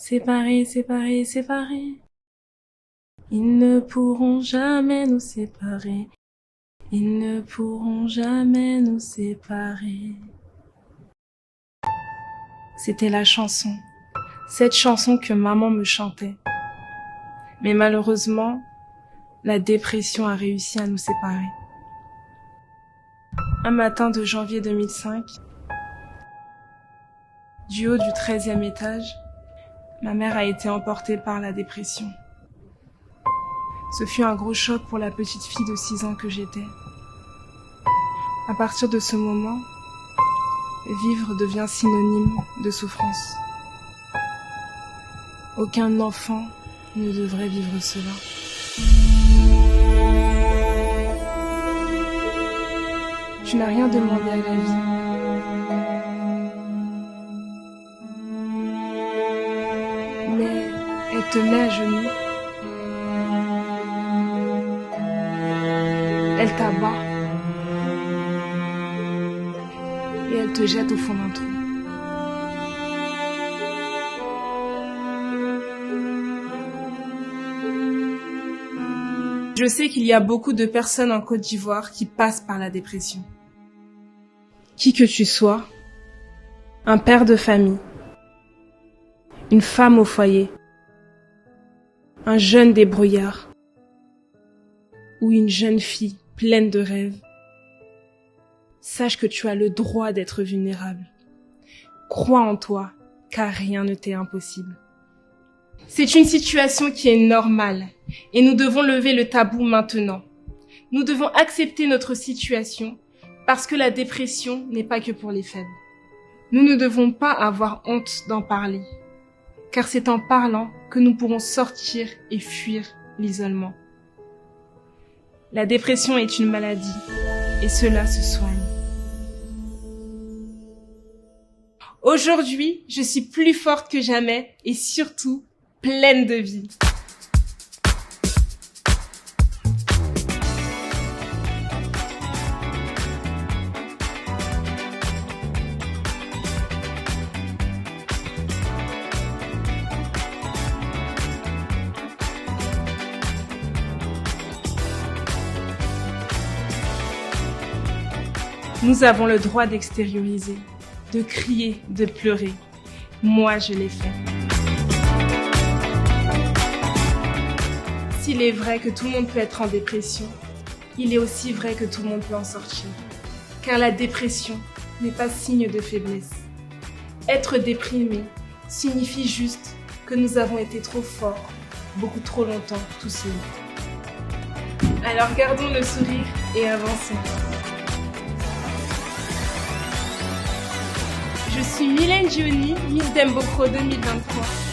Séparés, séparés, séparés. Ils ne pourront jamais nous séparer. Ils ne pourront jamais nous séparer. C'était la chanson. Cette chanson que maman me chantait. Mais malheureusement, la dépression a réussi à nous séparer. Un matin de janvier 2005, du haut du 13e étage, ma mère a été emportée par la dépression. Ce fut un gros choc pour la petite fille de 6 ans que j'étais. À partir de ce moment, vivre devient synonyme de souffrance. Aucun enfant ne devrait vivre cela. Tu n'as rien demandé à la vie. Mais elle te met à genoux. Elle t'abat. Et elle te jette au fond d'un trou. Je sais qu'il y a beaucoup de personnes en Côte d'Ivoire qui passent par la dépression. Qui que tu sois, un père de famille, une femme au foyer, un jeune débrouillard ou une jeune fille pleine de rêves, sache que tu as le droit d'être vulnérable. Crois en toi, car rien ne t'est impossible. C'est une situation qui est normale et nous devons lever le tabou maintenant. Nous devons accepter notre situation parce que la dépression n'est pas que pour les faibles. Nous ne devons pas avoir honte d'en parler, car c'est en parlant que nous pourrons sortir et fuir l'isolement. La dépression est une maladie et cela se soigne. Aujourd'hui, je suis plus forte que jamais et surtout pleine de vie. Nous avons le droit d'extérioriser, de crier, de pleurer. Moi, je l'ai fait. S'il est vrai que tout le monde peut être en dépression, il est aussi vrai que tout le monde peut en sortir. Car la dépression n'est pas signe de faiblesse. Être déprimé signifie juste que nous avons été trop forts, beaucoup trop longtemps, tout seuls. Alors gardons le sourire et avançons. Je suis Mylène Gioni, Miss Dembocro 2023.